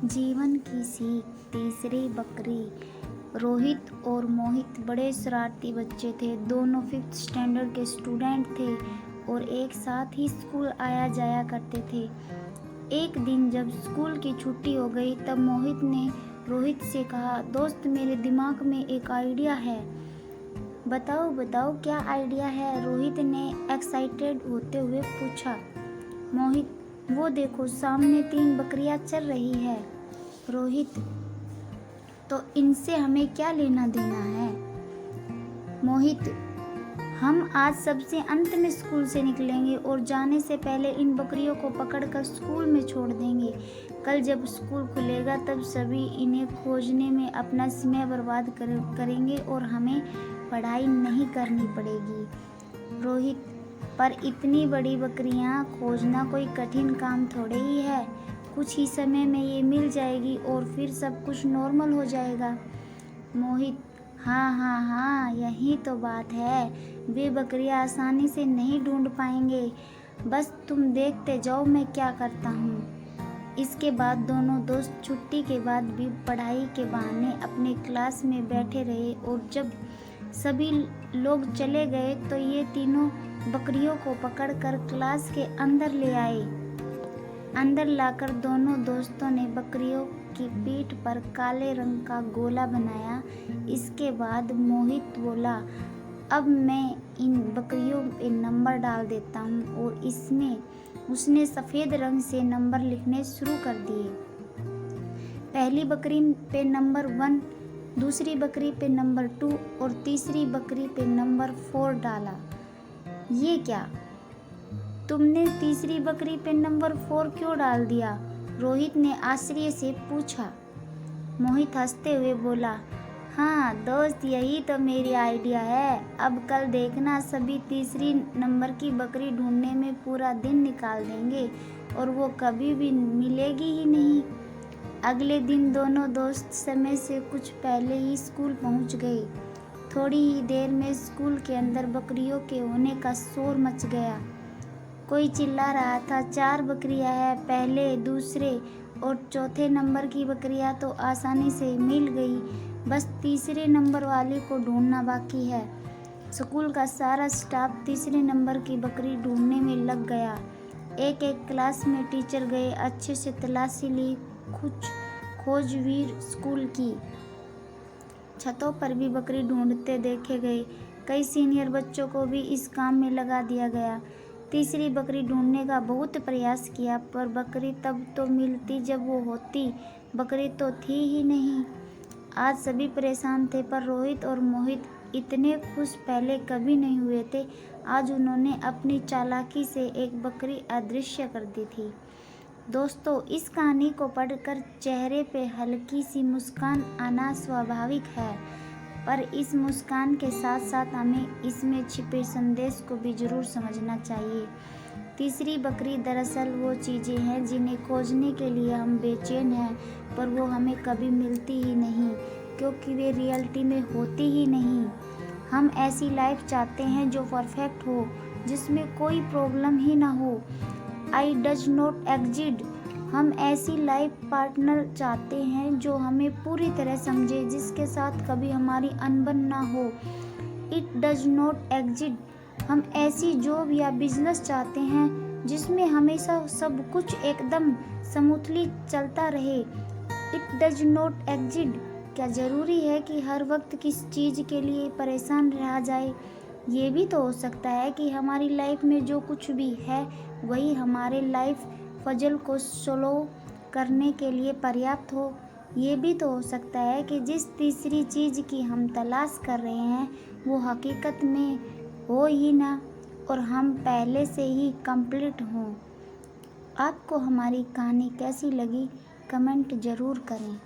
जीवन की सीख। तीसरी बकरी। रोहित और मोहित बड़े शरारती बच्चे थे। दोनों 5th स्टैंडर्ड के स्टूडेंट थे और एक साथ ही स्कूल आया जाया करते थे। एक दिन जब स्कूल की छुट्टी हो गई तब मोहित ने रोहित से कहा, दोस्त मेरे दिमाग में एक आइडिया है। बताओ बताओ क्या आइडिया है? रोहित ने एक्साइटेड होते हुए पूछा। मोहित, वो देखो सामने 3 बकरियां चल रही है। रोहित, तो इनसे हमें क्या लेना देना है? मोहित, हम आज सबसे अंत में स्कूल से निकलेंगे और जाने से पहले इन बकरियों को पकड़कर स्कूल में छोड़ देंगे। कल जब स्कूल खुलेगा तब सभी इन्हें खोजने में अपना समय बर्बाद करेंगे और हमें पढ़ाई नहीं करनी पड़ेगी। रोहित, पर इतनी बड़ी बकरियां खोजना कोई कठिन काम थोड़े ही है। कुछ ही समय में ये मिल जाएगी और फिर सब कुछ नॉर्मल हो जाएगा। मोहित, हाँ, यही तो बात है। वे बकरियां आसानी से नहीं ढूंढ पाएंगे। बस तुम देखते जाओ मैं क्या करता हूँ। इसके बाद दोनों दोस्त छुट्टी के बाद भी पढ़ाई के बहाने अपने क्लास में बैठे रहे और जब सभी लोग चले गए तो ये तीनों बकरियों को पकड़कर क्लास के अंदर ले आए। अंदर लाकर दोनों दोस्तों ने बकरियों की पीठ पर काले रंग का गोला बनाया। इसके बाद मोहित बोला, अब मैं इन बकरियों पे नंबर डाल देता हूँ और इसमें उसने सफ़ेद रंग से नंबर लिखने शुरू कर दिए। पहली बकरी पे नंबर 1, दूसरी बकरी पे नंबर 2 और तीसरी बकरी पे नंबर 4 डाला। ये क्या, तुमने तीसरी बकरी पे नंबर 4 क्यों डाल दिया? रोहित ने आश्चर्य से पूछा। मोहित हंसते हुए बोला, हाँ दोस्त, यही तो मेरी आइडिया है। अब कल देखना सभी तीसरी नंबर की बकरी ढूंढने में पूरा दिन निकाल देंगे और वो कभी भी मिलेगी ही नहीं। अगले दिन दोनों दोस्त समय से कुछ पहले ही स्कूल पहुंच गए। थोड़ी ही देर में स्कूल के अंदर बकरियों के होने का शोर मच गया। कोई चिल्ला रहा था, 4 बकरियां हैं। पहले, दूसरे और चौथे नंबर की बकरियां तो आसानी से मिल गई, बस तीसरे नंबर वाली को ढूंढना बाकी है। स्कूल का सारा स्टाफ तीसरे नंबर की बकरी ढूंढने में लग गया। एक एक क्लास में टीचर गए, अच्छे से तलाशी ली। कुछ खोजवीर स्कूल की छतों पर भी बकरी ढूंढते देखे गए। कई सीनियर बच्चों को भी इस काम में लगा दिया गया। तीसरी बकरी ढूंढने का बहुत प्रयास किया पर बकरी तब तो मिलती जब वो होती। बकरी तो थी ही नहीं। आज सभी परेशान थे पर रोहित और मोहित इतने खुश पहले कभी नहीं हुए थे। आज उन्होंने अपनी चालाकी से एक बकरी अदृश्य कर दी थी। दोस्तों, इस कहानी को पढ़कर चेहरे पे हल्की सी मुस्कान आना स्वाभाविक है, पर इस मुस्कान के साथ साथ हमें इसमें छिपे संदेश को भी जरूर समझना चाहिए। तीसरी बकरी दरअसल वो चीज़ें हैं जिन्हें खोजने के लिए हम बेचैन हैं, पर वो हमें कभी मिलती ही नहीं क्योंकि वे रियलिटी में होती ही नहीं। हम ऐसी लाइफ चाहते हैं जो परफेक्ट हो, जिसमें कोई प्रॉब्लम ही ना हो। I does not exist. हम ऐसी लाइफ पार्टनर चाहते हैं जो हमें पूरी तरह समझे, जिसके साथ कभी हमारी अनबन ना हो। It does not exist. हम ऐसी जॉब या बिजनेस चाहते हैं जिसमें हमेशा सब कुछ एकदम स्मूथली चलता रहे। It does not exist. क्या ज़रूरी है कि हर वक्त किस चीज़ के लिए परेशान रहा जाए? ये भी तो हो सकता है कि हमारी लाइफ में जो कुछ भी है वही हमारे लाइफ पजल को सोल्व करने के लिए पर्याप्त हो। ये भी तो हो सकता है कि जिस तीसरी चीज़ की हम तलाश कर रहे हैं वो हकीकत में हो ही ना और हम पहले से ही कंप्लीट हों। आपको हमारी कहानी कैसी लगी कमेंट ज़रूर करें।